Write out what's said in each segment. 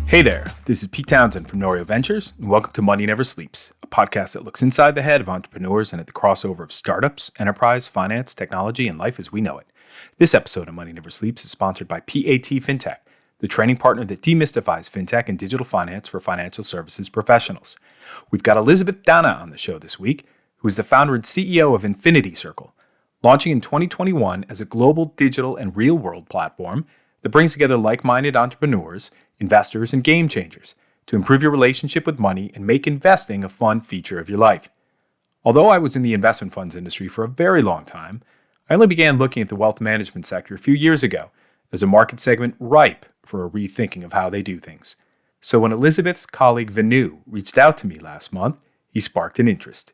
Hey there, this is Pete Townsend from Norio Ventures, and welcome to Money Never Sleeps, a podcast that looks inside the head of entrepreneurs and at the crossover of startups, enterprise, finance, technology, and life as we know it. This episode of Money Never Sleeps is sponsored by PAT FinTech, the training partner that demystifies fintech and digital finance for financial services professionals. We've got Elisabeth on the show this week, who is the founder and CEO of Infinity Circle, launching in 2021 as a global digital and real-world platform that brings together like-minded entrepreneurs, investors, and game changers to improve your relationship with money and make investing a fun feature of your life. Although I was in the investment funds industry for a very long time, I only began looking at the wealth management sector a few years ago as a market segment ripe for a rethinking of how they do things. So when Elisabeth's colleague Venu reached out to me last month, he sparked an interest.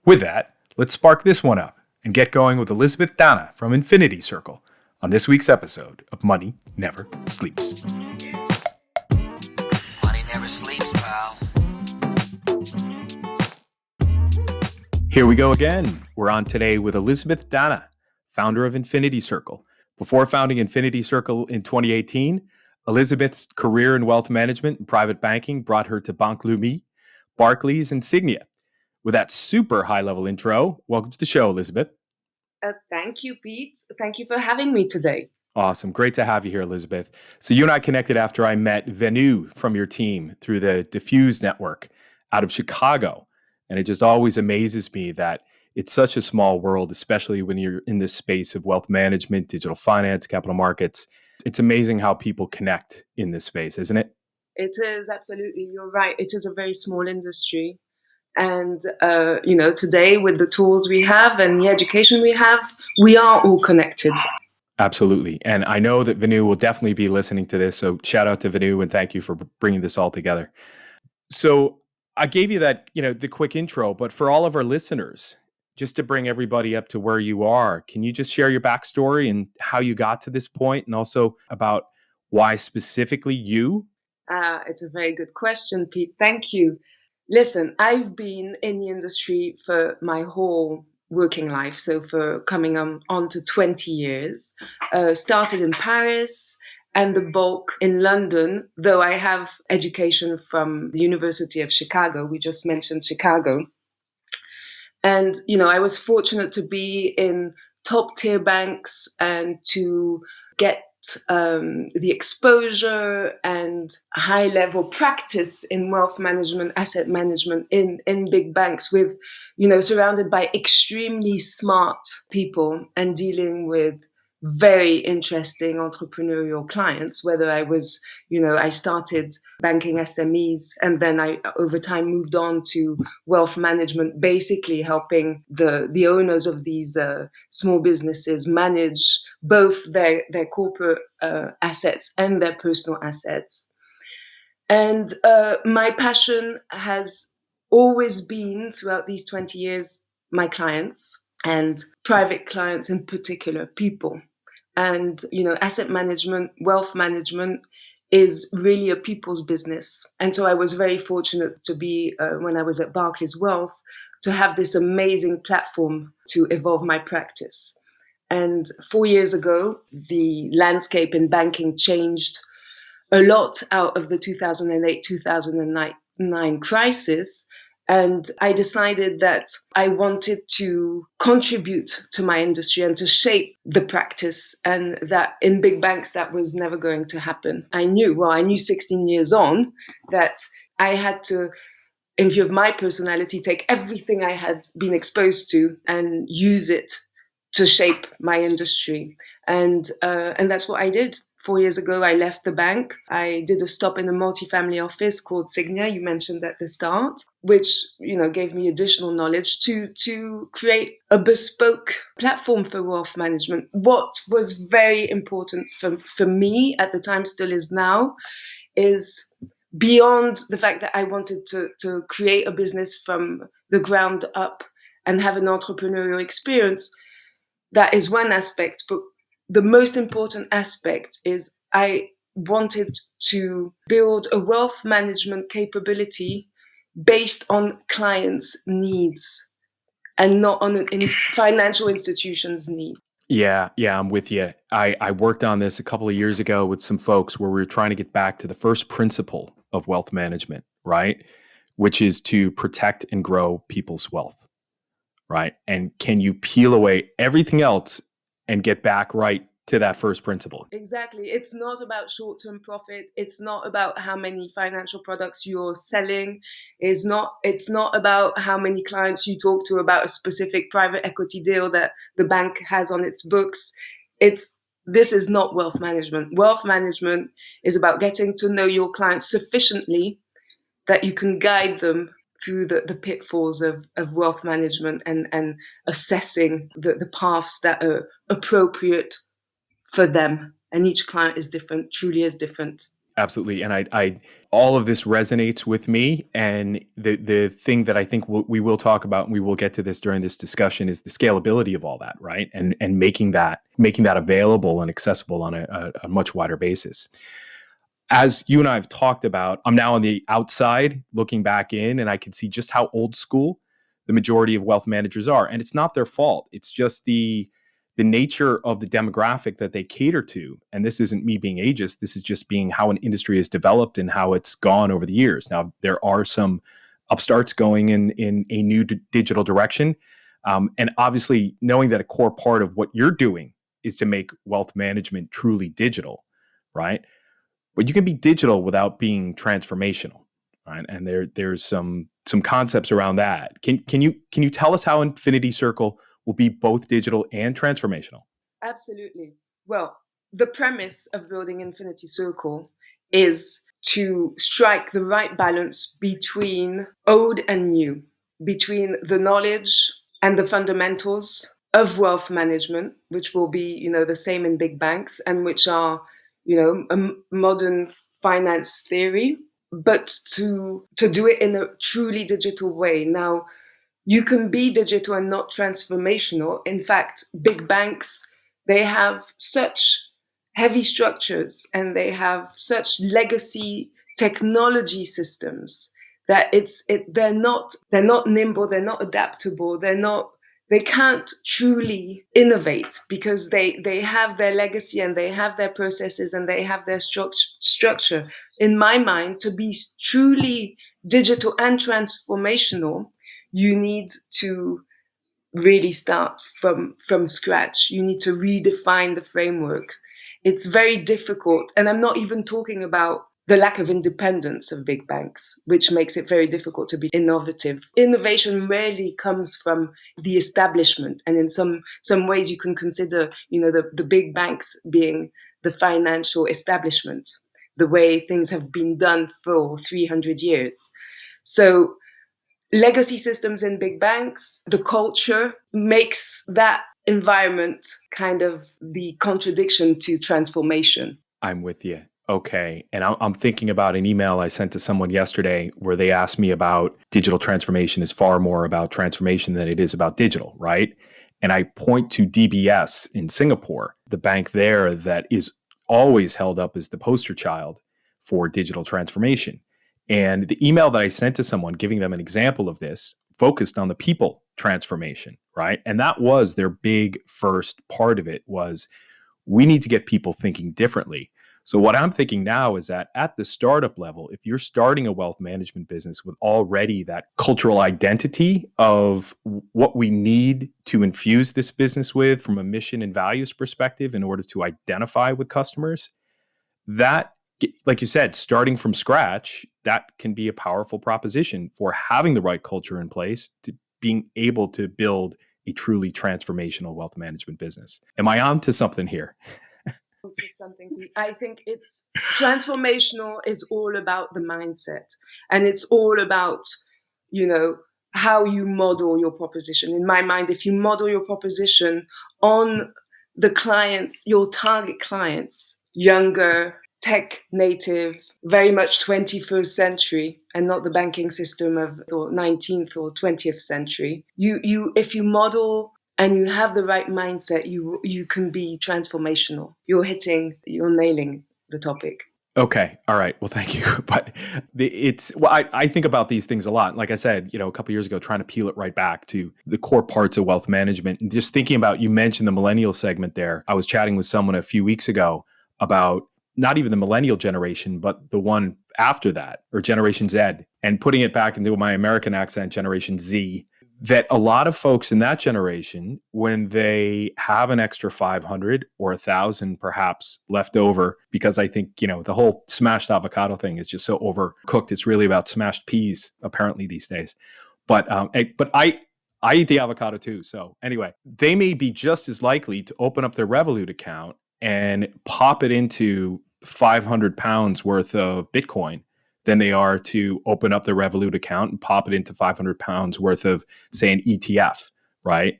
With that, let's spark this one up and get going with Elisabeth Dana from Infinity Circle on this week's episode of Money Never Sleeps. Money never sleeps, pal. Here we go again. We're on today with Elisabeth Dana, founder of Infinity Circle. Before founding Infinity Circle in 2018, Elisabeth's career in wealth management and private banking brought her to Banque Leumi, Barclays, and Signia. With that super high-level intro, welcome to the show, Elisabeth. Thank you, Pete. Thank you for having me today. Awesome. Great to have you here, Elisabeth. So you and I connected after I met Venu from your team through the Diffuse Network out of Chicago. And it just always amazes me that it's such a small world, especially when you're in this space of wealth management, digital finance, capital markets. It's amazing how people connect in this space, isn't it? It is, absolutely. You're right. It is a very small industry. And, today with the tools we have and the education we have, we are all connected. Absolutely. And I know that Venu will definitely be listening to this. So shout out to Venu and thank you for bringing this all together. So I gave you that, the quick intro, but for all of our listeners, just to bring everybody up to where you are, can you just share your backstory and how you got to this point and also about why specifically you? It's a very good question, Pete. Thank you. Listen, I've been in the industry for my whole working life, so for coming on to 20 years. Started in Paris and the bulk in London, though I have education from the University of Chicago. We just mentioned Chicago. And, I was fortunate to be in top tier banks and to get the exposure and high level practice in wealth management, asset management in big banks with, surrounded by extremely smart people and dealing with very interesting entrepreneurial clients, whether I was, I started banking SMEs and then I over time moved on to wealth management, basically helping the owners of these small businesses manage both their corporate assets and their personal assets. And my passion has always been, throughout these 20 years, my clients and private clients in particular, people. And, asset management, wealth management is really a people's business. And so I was very fortunate to be, when I was at Barclays Wealth, to have this amazing platform to evolve my practice. And 4 years ago, the landscape in banking changed a lot out of the 2008-2009 crisis. And I decided that I wanted to contribute to my industry and to shape the practice, and that in big banks, that was never going to happen. I knew 16 years on that I had to, in view of my personality, take everything I had been exposed to and use it to shape my industry. And that's what I did. 4 years ago, I left the bank. I did a stop in a multifamily office called Signia, you mentioned at the start, which, gave me additional knowledge to create a bespoke platform for wealth management. What was very important for me at the time, still is now, is beyond the fact that I wanted to create a business from the ground up and have an entrepreneurial experience. That is one aspect, but the most important aspect is I wanted to build a wealth management capability based on clients' needs and not on financial institutions' needs. Yeah, I'm with you. I worked on this a couple of years ago with some folks where we were trying to get back to the first principle of wealth management, right? Which is to protect and grow people's wealth, right? And can you peel away everything else and get back right to that first principle? Exactly. It's not about short-term profit. It's not about how many financial products you're selling. It's not about how many clients you talk to about a specific private equity deal that the bank has on its books. It's This is not wealth management. Wealth management is about getting to know your clients sufficiently that you can guide them through the pitfalls of wealth management and assessing the paths that are appropriate for them. And each client is different, truly is different. Absolutely. And I all of this resonates with me. And the thing that I think we will talk about, and we will get to this during this discussion, is the scalability of all that, right? And making that available and accessible on a much wider basis. As you and I have talked about, I'm now on the outside looking back in, and I can see just how old school the majority of wealth managers are. And it's not their fault. It's just the nature of the demographic that they cater to. And this isn't me being ageist. This is just being how an industry has developed and how it's gone over the years. Now, there are some upstarts going in a new digital direction. And obviously, knowing that a core part of what you're doing is to make wealth management truly digital, right? But you can be digital without being transformational, right? And there's some concepts around that. Can you tell us how Infinity Circle will be both digital and transformational? Absolutely. Well, the premise of building Infinity Circle is to strike the right balance between old and new, between the knowledge and the fundamentals of wealth management, which will be, the same in big banks and which are, a modern finance theory, but to do it in a truly digital way. Now, you can be digital and not transformational. In fact, big banks, they have such heavy structures and they have such legacy technology systems that they're not nimble, they're not adaptable, they can't truly innovate because they have their legacy and they have their processes and they have their structure. In my mind, to be truly digital and transformational, you need to really start from scratch. You need to redefine the framework. It's very difficult, and I'm not even talking about the lack of independence of big banks, which makes it very difficult to be innovative. Innovation rarely comes from the establishment, and in some ways you can consider, the big banks being the financial establishment, the way things have been done for 300 years. So legacy systems in big banks, the culture makes that environment kind of the contradiction to transformation. I'm with you. Okay. And I'm thinking about an email I sent to someone yesterday where they asked me about digital transformation is far more about transformation than it is about digital, right? And I point to DBS in Singapore, the bank there that is always held up as the poster child for digital transformation. And the email that I sent to someone giving them an example of this focused on the people transformation, right? And that was their big first part of it was we need to get people thinking differently. So what I'm thinking now is that at the startup level, if you're starting a wealth management business with already that cultural identity of what we need to infuse this business with from a mission and values perspective in order to identify with customers, that, like you said, starting from scratch, that can be a powerful proposition for having the right culture in place to being able to build a truly transformational wealth management business. Am I on to something here? To something. I think it's transformational is all about the mindset, and it's all about, you know, how you model your proposition. In my mind, if you model your proposition on the clients, your target clients, younger, tech native, very much 21st century, and not the banking system of the 19th or 20th century. If you model and you have the right mindset, you can be transformational. You're nailing the topic. Okay. All right. Well, thank you. But I think about these things a lot. Like I said, a couple years ago, trying to peel it right back to the core parts of wealth management and just thinking about, you mentioned the millennial segment there. I was chatting with someone a few weeks ago about not even the millennial generation, but the one after that, or Generation Z, and putting it back into my American accent, Generation Z, that a lot of folks in that generation, when they have an extra 500 or 1,000 perhaps left over, because I think, the whole smashed avocado thing is just so overcooked. It's really about smashed peas, apparently, these days. But I eat the avocado too. So anyway, they may be just as likely to open up their Revolut account and pop it into 500 pounds worth of Bitcoin than they are to open up their Revolut account and pop it into 500 pounds worth of, say, an ETF, right?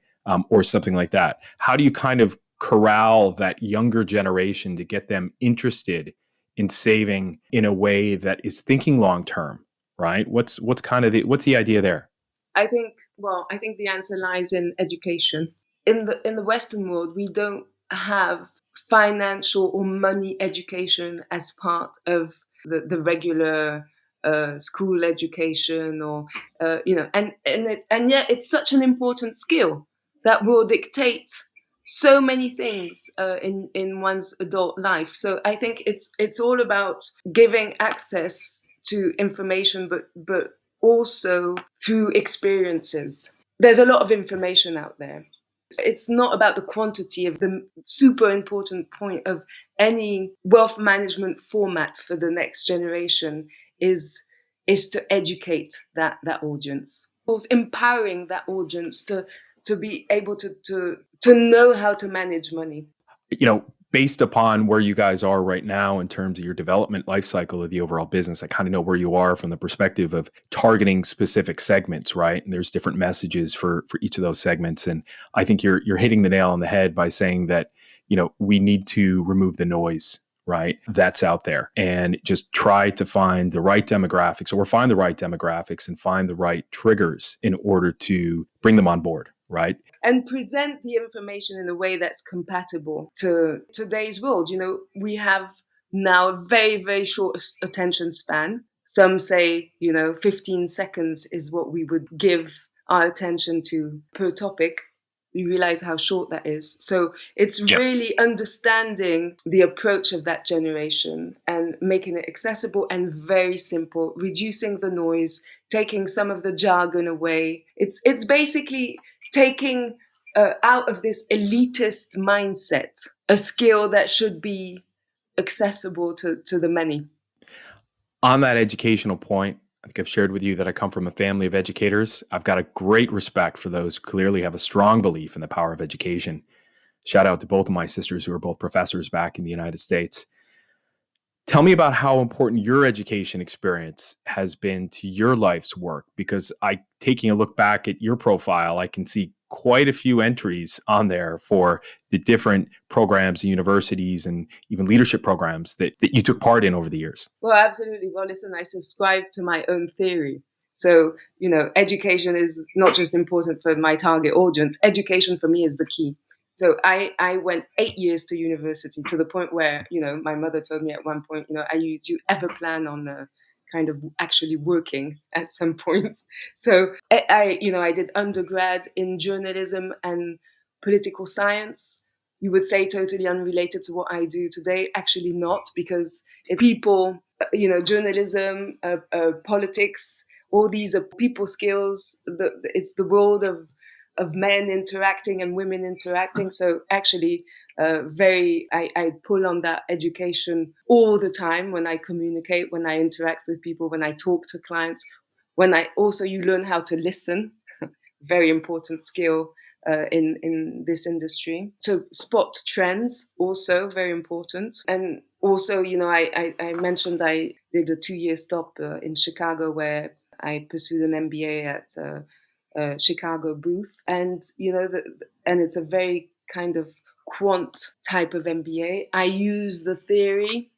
Or something like that. How do you kind of corral that younger generation to get them interested in saving in a way that is thinking long term, right? What's the idea there? I think the answer lies in education. In the Western world, we don't have financial or money education as part of the regular school education, or and yet it's such an important skill that will dictate so many things in one's adult life. So I think it's all about giving access to information, but also through experiences. There's a lot of information out there. It's not about the quantity. Of the super important point of any wealth management format for the next generation is to educate that audience, of course, empowering that audience to be able to know how to manage money. Based upon where you guys are right now in terms of your development life cycle of the overall business, I kind of know where you are from the perspective of targeting specific segments, right? And there's different messages for each of those segments. And I think you're hitting the nail on the head by saying that, we need to remove the noise, right? That's out there, and just try to find the right demographics, or find the right demographics and find the right triggers in order to bring them on board, right? And present the information in a way that's compatible to today's world. We have now a very, very short attention span. Some say, 15 seconds is what we would give our attention to per topic. We realize how short that is. So it's really understanding the approach of that generation and making it accessible and very simple, reducing the noise, taking some of the jargon away. It's basically taking out of this elitist mindset a skill that should be accessible to the many. On that educational point, I think I've shared with you that I come from a family of educators. I've got a great respect for those who clearly have a strong belief in the power of education. Shout out to both of my sisters who are both professors back in the United States. Tell me about how important your education experience has been to your life's work, because taking a look back at your profile, I can see quite a few entries on there for the different programs and universities and even leadership programs that you took part in over the years. Well, absolutely. Well, listen, I subscribe to my own theory. So, education is not just important for my target audience. Education for me is the key. So I went 8 years to university, to the point where, my mother told me at one point, do you ever plan on kind of actually working at some point? So I did undergrad in journalism and political science. You would say totally unrelated to what I do today. Actually not, because people, journalism, politics, all these are people skills. It's the world of men interacting and women interacting. So actually, I pull on that education all the time when I communicate, when I interact with people, when I talk to clients, you learn how to listen, very important skill in this industry. To spot trends, also very important. And also, I mentioned I did a 2-year stop in Chicago, where I pursued an MBA at Chicago Booth, and and it's a very kind of quant type of MBA. I use the theory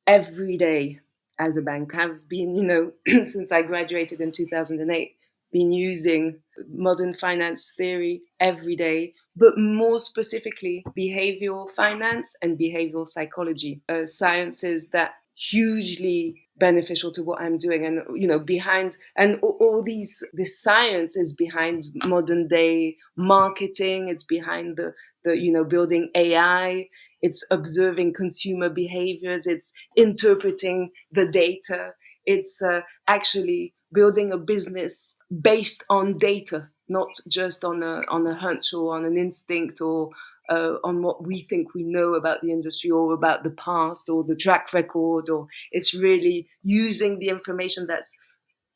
every day as a bank. I've been, since I graduated in 2008, been using modern finance theory every day, but more specifically, behavioral finance and behavioral psychology, sciences that hugely beneficial to what I'm doing. And, behind, and all this science is behind modern day marketing. It's behind the building AI. It's observing consumer behaviors. It's interpreting the data. It's actually building a business based on data, not just on a hunch or on an instinct or on what we think we know about the industry or about the past or the track record. Or it's really using the information that's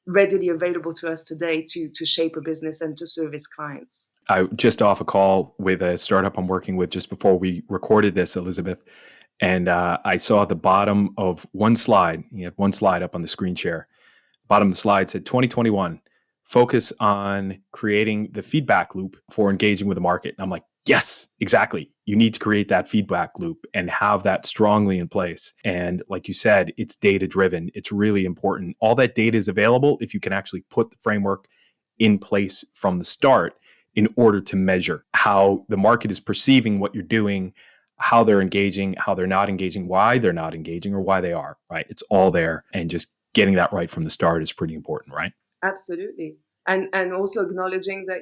readily available to us today to shape a business and to service clients. I just off a call with a startup I'm working with just before we recorded this, Elisabeth, and I saw the bottom of one slide. You had one slide up on the screen share. Bottom of the slide said 2021, focus on creating the feedback loop for engaging with the market. And I'm like, yes, exactly. You need to create that feedback loop and have that strongly in place. And like you said, it's data driven. It's really important. All that data is available if you can actually put the framework in place from the start in order to measure how the market is perceiving what you're doing, how they're engaging, how they're not engaging, why they're not engaging, or why they are, right? It's all there. And just getting that right from the start is pretty important, right? Absolutely. And also acknowledging that,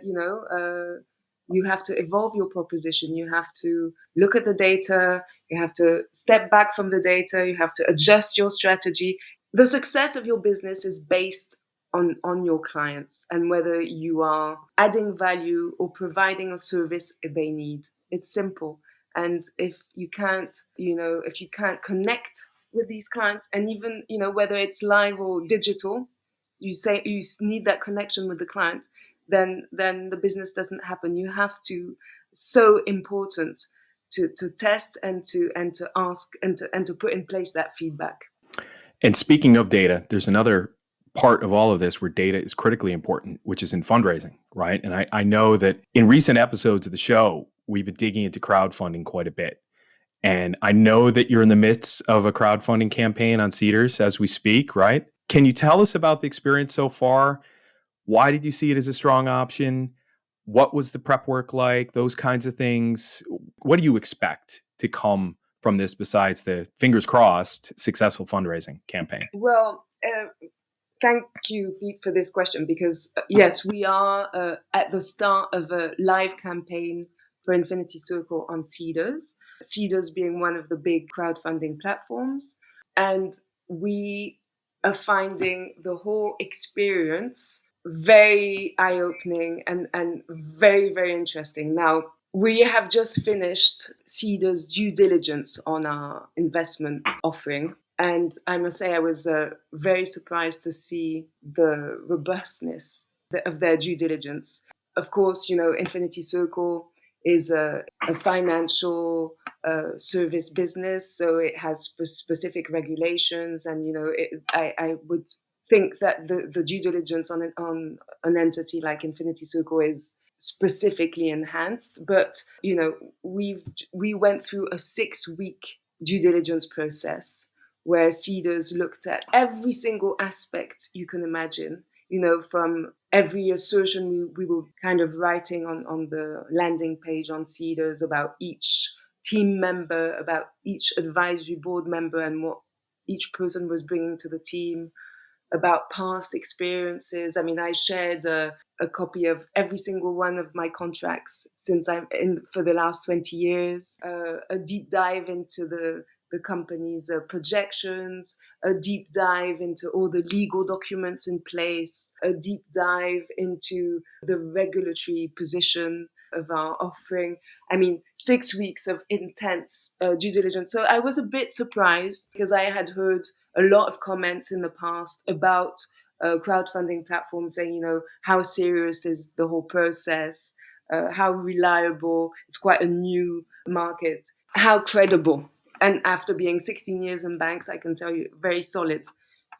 you have to evolve your proposition. You have to look at the data. You have to step back from the data. You have to adjust your strategy. The success of your business is based on your clients and whether you are adding value or providing a service they need. It's simple. And if you can't connect with these clients, and even, whether it's live or digital, you say you need that connection with the client, then the business doesn't happen. You have to, so important to test and to ask and to put in place that feedback. And speaking of data, there's another part of all of this where data is critically important, which is in fundraising, right? And I know that in recent episodes of the show, we've been digging into crowdfunding quite a bit. And I know that you're in the midst of a crowdfunding campaign on Cedars as we speak, right? Can you tell us about the experience so far? Why did you see it as a strong option? What was the prep work like? Those kinds of things. What do you expect to come from this besides the fingers crossed successful fundraising campaign? Well, thank you, Pete, for this question, because yes, we are at the start of a live campaign for Infinity Circle on Cedars. Cedars being one of the big crowdfunding platforms. And we are finding the whole experience very eye-opening and very, very interesting. Now, we have just finished Cedars due diligence on our investment offering. And I must say, I was very surprised to see the robustness of their due diligence. Of course, Infinity Circle is a financial service business, so it has specific regulations. And, I would think that the due diligence on an entity like Infinity Circle is specifically enhanced. But, we went through a 6-week due diligence process where Cedars looked at every single aspect you can imagine, from every assertion we were kind of writing on the landing page on Cedars about each team member, about each advisory board member and what each person was bringing to the team, about past experiences. I mean, I shared a copy of every single one of my contracts since I'm in for the last 20 years, a deep dive into the company's projections, a deep dive into all the legal documents in place, a deep dive into the regulatory position of our offering. I mean, 6 weeks of intense due diligence. So I was a bit surprised because I had heard a lot of comments in the past about crowdfunding platforms saying, how serious is the whole process, how reliable, it's quite a new market, how credible. And after being 16 years in banks, I can tell you, very solid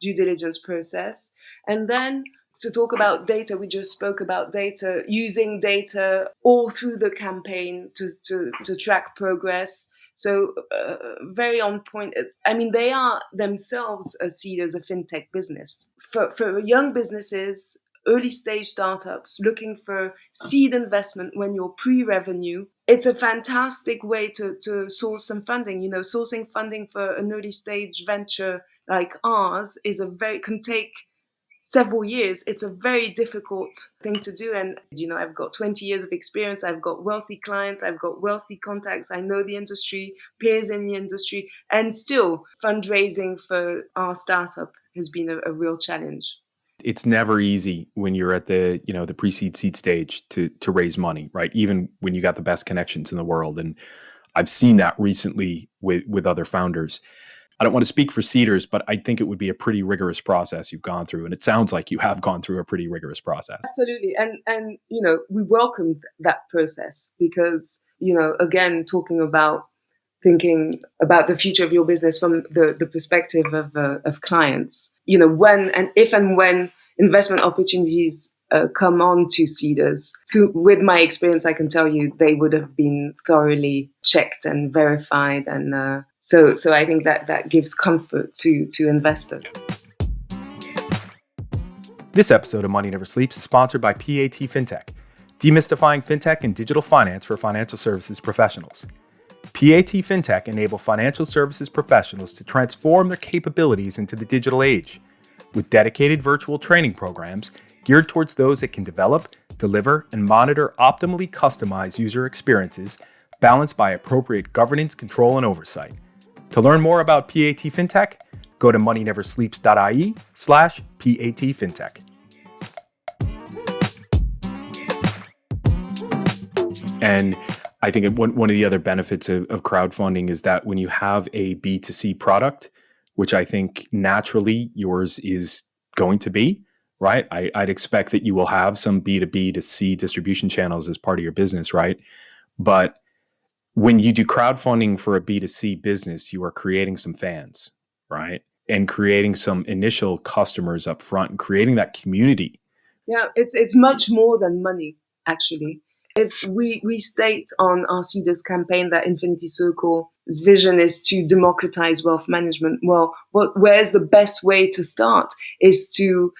due diligence process. And then to talk about data, we just spoke about data, using data all through the campaign to track progress. So very on point. I mean, they are themselves seen as a fintech business. For young businesses, early stage startups looking for seed investment when you're pre-revenue, it's a fantastic way to source some funding. Sourcing funding for an early stage venture like ours can take several years. It's a very difficult thing to do. And, I've got 20 years of experience. I've got wealthy clients. I've got wealthy contacts. I know the industry, peers in the industry, and still fundraising for our startup has been a real challenge. It's never easy when you're at the, the pre-seed seed stage to raise money, right? Even when you got the best connections in the world. And I've seen that recently with other founders. I don't want to speak for seeders, but I think it would be a pretty rigorous process you've gone through. And it sounds like you have gone through a pretty rigorous process. Absolutely. And we welcomed that process because, again, talking about thinking about the future of your business from the perspective of clients, when investment opportunities come on to seeders, with my experience, I can tell you they would have been thoroughly checked and verified. And so I think that gives comfort to investors. This episode of Money Never Sleeps is sponsored by PAT FinTech, demystifying fintech and digital finance for financial services professionals. PAT FinTech enable financial services professionals to transform their capabilities into the digital age, with dedicated virtual training programs geared towards those that can develop, deliver, and monitor optimally customized user experiences balanced by appropriate governance, control, and oversight. To learn more about PAT FinTech, go to moneyneversleeps.ie/PAT FinTech. And I think one of the other benefits of crowdfunding is that when you have a B2C product, which I think naturally yours is going to be, right? I'd expect that you will have some B2B to C distribution channels as part of your business, right? But when you do crowdfunding for a B2C business, you are creating some fans, right? And creating some initial customers up front and creating that community. Yeah, it's much more than money, actually. We state on our Seeders campaign that Infinity Circle's vision is to democratize wealth management. Well, where's the best way to start is to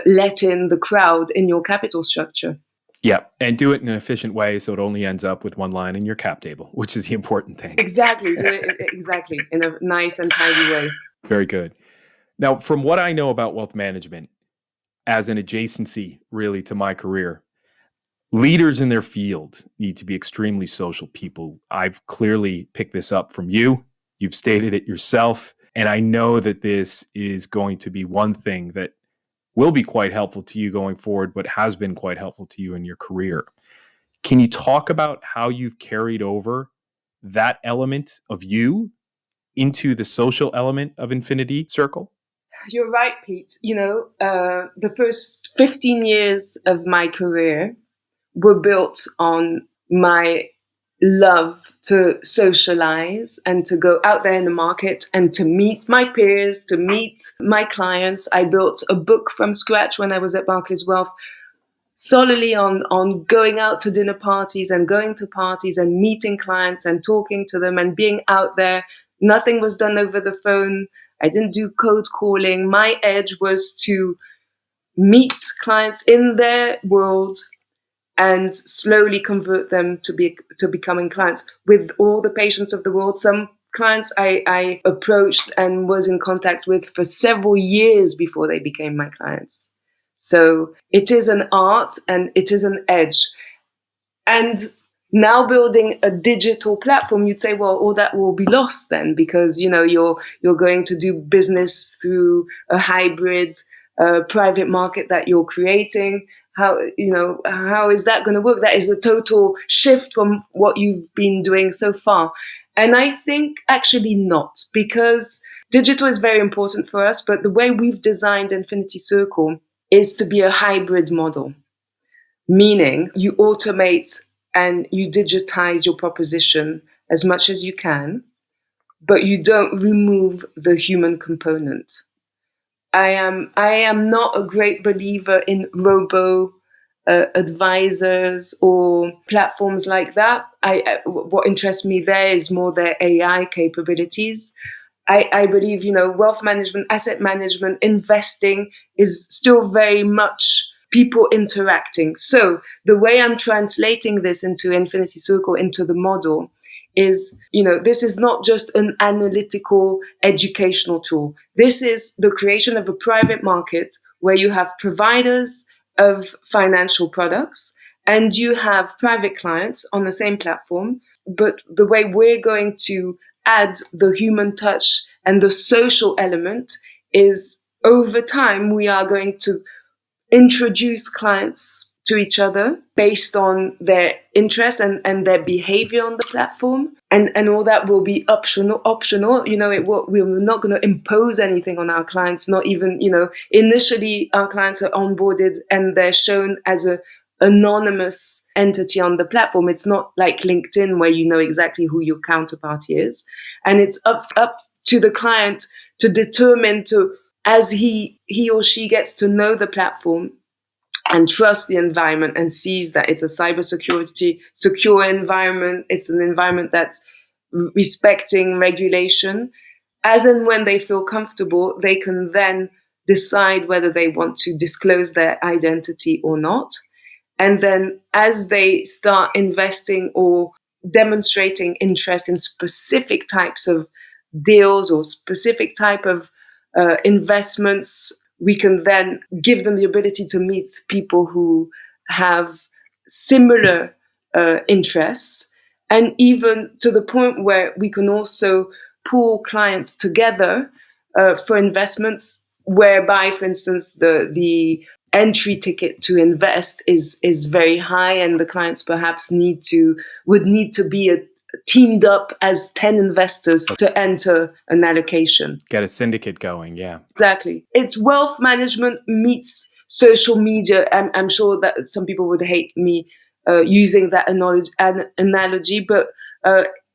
let in the crowd in your capital structure. Yeah, and do it in an efficient way so it only ends up with one line in your cap table, which is the important thing. Exactly, do it exactly in a nice and tidy way. Very good. Now, from what I know about wealth management as an adjacency really to my career, leaders in their field need to be extremely social people. I've clearly picked this up from you. You've stated it yourself. And I know that this is going to be one thing that will be quite helpful to you going forward, but has been quite helpful to you in your career. Can you talk about how you've carried over that element of you into the social element of Infinity Circle? You're right, Pete. The first 15 years of my career were built on my love to socialize and to go out there in the market and to meet my peers, to meet my clients. I built a book from scratch when I was at Barclays Wealth, solely on going out to dinner parties and going to parties and meeting clients and talking to them and being out there. Nothing was done over the phone. I didn't do cold calling. My edge was to meet clients in their world and slowly convert them to becoming clients with all the patience of the world. Some clients I approached and was in contact with for several years before they became my clients. So it is an art and it is an edge. And now building a digital platform, you'd say, well, all that will be lost then because, you're going to do business through a hybrid private market that you're creating. How is that going to work? That is a total shift from what you've been doing so far. And I think actually not, because digital is very important for us, but the way we've designed Infinity Circle is to be a hybrid model, meaning you automate and you digitize your proposition as much as you can, but you don't remove the human component. I am not a great believer in robo advisors or platforms like that. What interests me there is more their AI capabilities. I believe, wealth management, asset management, investing is still very much people interacting. So the way I'm translating this into Infinity Circle, into the model, is, this is not just an analytical educational tool. This is the creation of a private market where you have providers of financial products and you have private clients on the same platform. But the way we're going to add the human touch and the social element is, over time, we are going to introduce clients to each other based on their interest and their behavior on the platform. And all that will be optional. We're not going to impose anything on our clients, not even, initially our clients are onboarded and they're shown as a anonymous entity on the platform. It's not like LinkedIn where you know exactly who your counterparty is. And it's up to the client to determine, as he or she gets to know the platform and trust the environment and sees that it's a cybersecurity secure environment, it's an environment that's respecting regulation. As and when they feel comfortable, they can then decide whether they want to disclose their identity or not. And then as they start investing or demonstrating interest in specific types of deals or specific type of investments, we can then give them the ability to meet people who have similar interests, and even to the point where we can also pool clients together for investments, whereby, for instance, the entry ticket to invest is very high, and the clients perhaps would need to be teamed up as 10 investors to enter an allocation. Get a syndicate going, yeah. Exactly. It's wealth management meets social media. I'm sure that some people would hate me using that analogy, but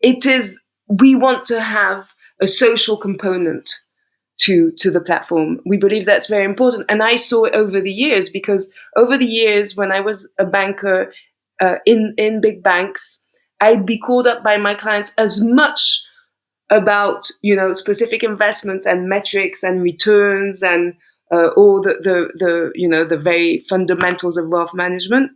it is, we want to have a social component to the platform. We believe that's very important. And I saw it over the years, because over the years when I was a banker in big banks, I'd be called up by my clients as much about, specific investments and metrics and returns and all the very fundamentals of wealth management,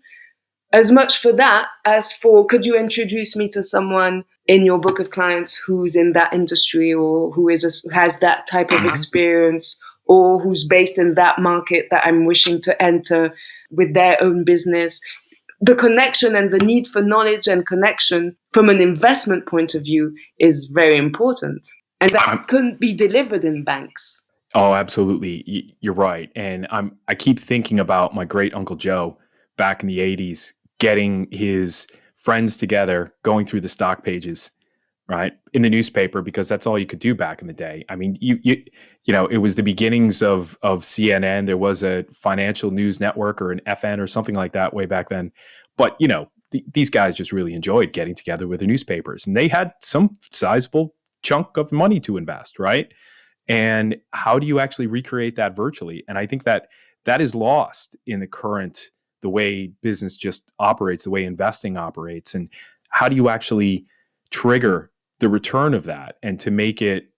as much for that as for, could you introduce me to someone in your book of clients who's in that industry, or who has that type of experience, or who's based in that market that I'm wishing to enter with their own business. The connection and the need for knowledge and connection from an investment point of view is very important. And that couldn't be delivered in banks. Oh, absolutely. You're right. And I keep thinking about my great Uncle Joe back in the 80s, getting his friends together, going through the stock pages, right, in the newspaper, because that's all you could do back in the day. I mean, it was the beginnings of CNN. There was a financial news network or an FN or something like that way back then. But, these guys just really enjoyed getting together with the newspapers, and they had some sizable chunk of money to invest, right? And how do you actually recreate that virtually? And I think that is lost in the way business just operates, the way investing operates. And how do you actually trigger the return of that, and to make it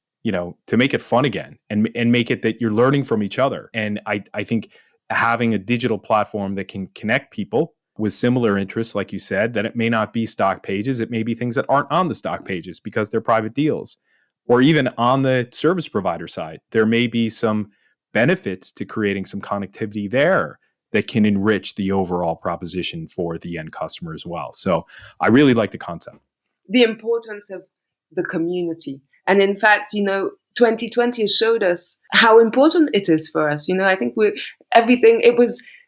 fun again, and make it that you're learning from each other? And I think having a digital platform that can connect people with similar interests, like you said, that it may not be stock pages, it may be things that aren't on the stock pages because they're private deals. Or even on the service provider side, there may be some benefits to creating some connectivity there that can enrich the overall proposition for the end customer as well. So I really like the concept. The importance of the community. And in fact, 2020 has showed us how important it is for us. I think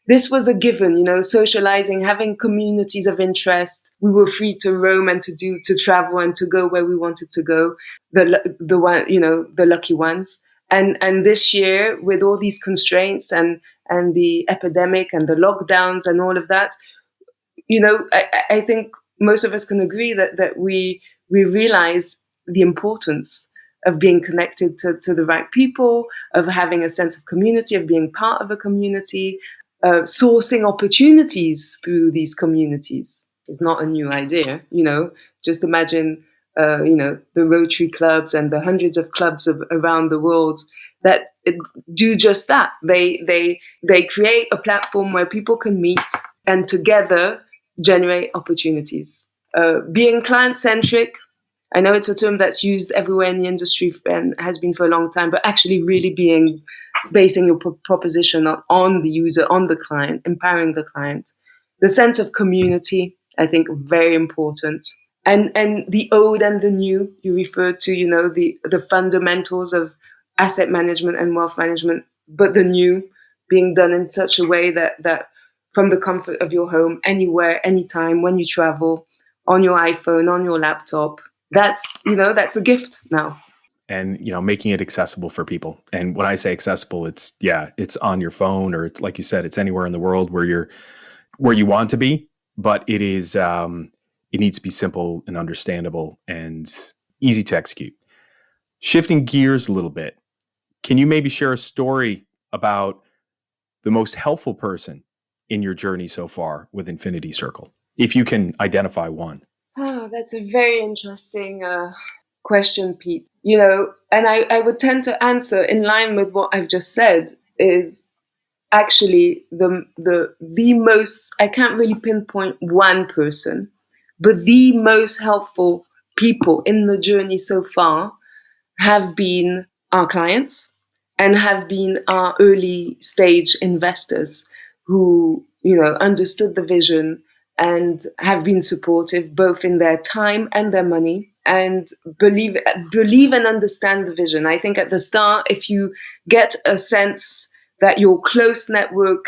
this was a given, socializing, having communities of interest. We were free to roam and to travel and to go where we wanted to go, the lucky ones. And this year, with all these constraints and the epidemic and the lockdowns and all of that, I think most of us can agree that we realize the importance of being connected to the right people, of having a sense of community, of being part of a community, sourcing opportunities through these communities. It's not a new idea, just imagine, the Rotary clubs and the hundreds of clubs around the world that do just that. They create a platform where people can meet and together generate opportunities. Being client-centric, I know it's a term that's used everywhere in the industry and has been for a long time, but actually really basing your proposition on the user, on the client, empowering the client. The sense of community, I think, very important. And the old and the new, you referred to, the fundamentals of asset management and wealth management, but the new being done in such a way that from the comfort of your home, anywhere, anytime, when you travel, on your iPhone, on your laptop, that's a gift now. And making it accessible for people. And when I say accessible, it's on your phone, or it's like you said, it's anywhere in the world where you want to be, but it is it needs to be simple and understandable and easy to execute. Shifting gears a little bit, can you maybe share a story about the most helpful person in your journey so far with Infinity Circle, if you can identify one? Oh, that's a very interesting question, Pete. And I would tend to answer in line with what I've just said, is actually the most, I can't really pinpoint one person, but the most helpful people in the journey so far have been our clients and have been our early stage investors who, understood the vision and have been supportive both in their time and their money, and believe and understand the vision. I think at the start, if you get a sense that your close network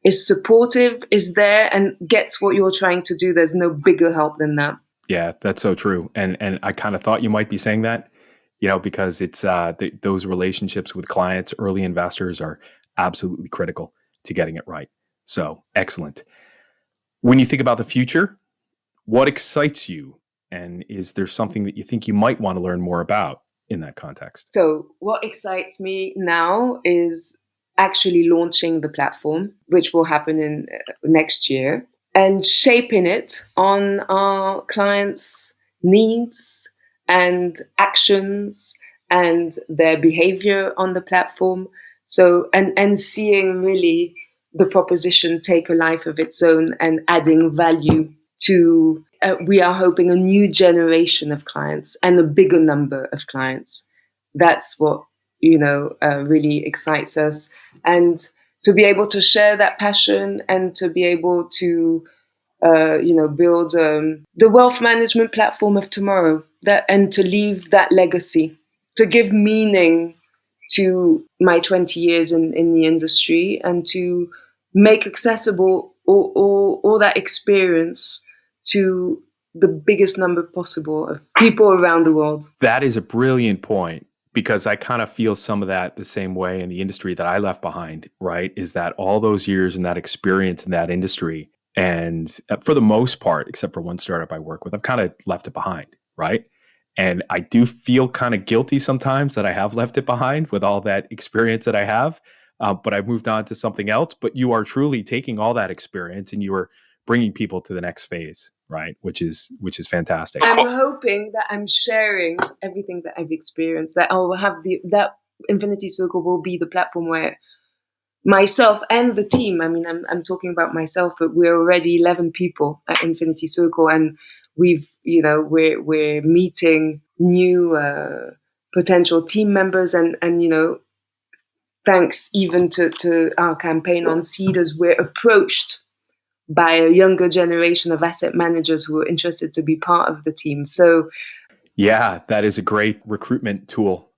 is supportive, is there, and gets what you're trying to do, there's no bigger help than that. Yeah, that's so true. And I kind of thought you might be saying that, because it's those relationships with clients, early investors, are absolutely critical to getting it right. So excellent. When you think about the future, what excites you? And is there something that you think you might want to learn more about in that context? So what excites me now is actually launching the platform, which will happen in next year, and shaping it on our clients' needs and actions and their behavior on the platform. So, and seeing really the proposition take a life of its own and adding value to, we are hoping, a new generation of clients and a bigger number of clients. That's what, really excites us. And to be able to share that passion and to be able to, build the wealth management platform of tomorrow, and to leave that legacy, to give meaning to my 20 years in the industry, and to make accessible all that experience to the biggest number possible of people around the world. That is a brilliant point, because I kind of feel some of that the same way in the industry that I left behind, right? Is that all those years and that experience in that industry, and for the most part, except for one startup I work with, I've kind of left it behind, right? And I do feel kind of guilty sometimes that I have left it behind with all that experience that I have. But I've moved on to something else. But you are truly taking all that experience and you are bringing people to the next phase, right? Which is fantastic. I'm hoping that I'm sharing everything that I've experienced, that I'll have that Infinity Circle will be the platform where myself and the team, I mean, I'm talking about myself, but we're already 11 people at Infinity Circle, and we're meeting new potential team members, and thanks even to our campaign on Seeders, we're approached by a younger generation of asset managers who are interested to be part of the team. So yeah, that is a great recruitment tool,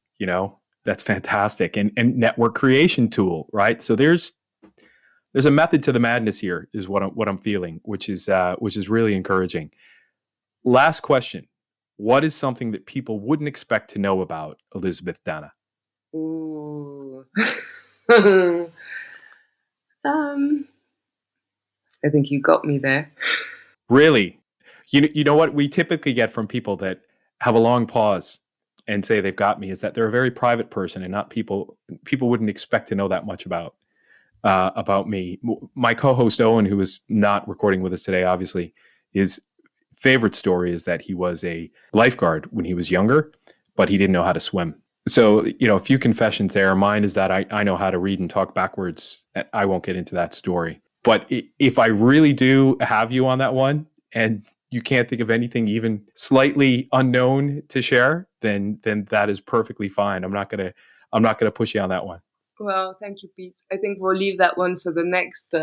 that's fantastic. And network creation tool, right? So there's a method to the madness here, is what I'm feeling, which is really encouraging. Last question. What is something that people wouldn't expect to know about Elisabeth Dana? ooh. I think you got me there. Really? You know what we typically get from people that have a long pause and say they've got me is that they're a very private person, and not people wouldn't expect to know that much about me. My co-host Owen, who is not recording with us today, obviously, his favorite story is that he was a lifeguard when he was younger, but he didn't know how to swim. So, a few confessions there. Mine is that I know how to read and talk backwards. I won't get into that story. But if I really do have you on that one and you can't think of anything even slightly unknown to share, then that is perfectly fine. I'm not gonna push you on that one. Well, thank you, Pete. I think we'll leave that one for the next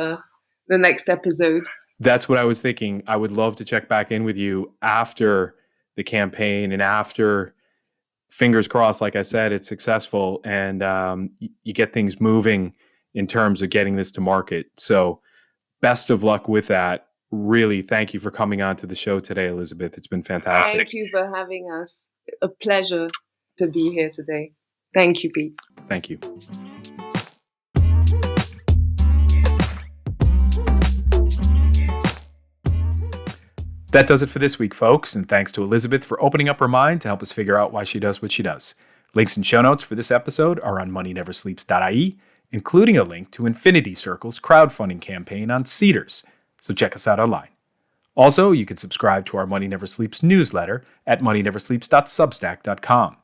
episode. That's what I was thinking. I would love to check back in with you after the campaign and after, fingers crossed, like I said, it's successful and you get things moving in terms of getting this to market. So best of luck with that. Really, thank you for coming on to the show today, Elisabeth. It's been fantastic. Thank you for having us. A pleasure to be here today. Thank you, Pete. Thank you. That does it for this week, folks, and thanks to Elisabeth for opening up her mind to help us figure out why she does what she does. Links and show notes for this episode are on moneyneversleeps.ie, including a link to Infinity Circle's crowdfunding campaign on Cedars, so check us out online. Also, you can subscribe to our Money Never Sleeps newsletter at moneyneversleeps.substack.com.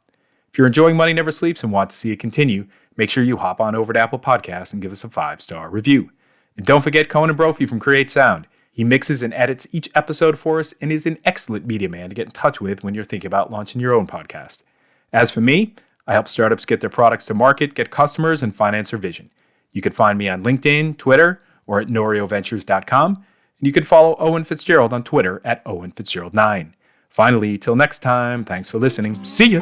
If you're enjoying Money Never Sleeps and want to see it continue, make sure you hop on over to Apple Podcasts and give us a 5-star review. And don't forget Conan Brophy from Create Sound. He mixes and edits each episode for us and is an excellent media man to get in touch with when you're thinking about launching your own podcast. As for me, I help startups get their products to market, get customers, and finance their vision. You can find me on LinkedIn, Twitter, or at norioventures.com. And you can follow Owen Fitzgerald on Twitter at OwenFitzgerald9. Finally, till next time, thanks for listening. See ya!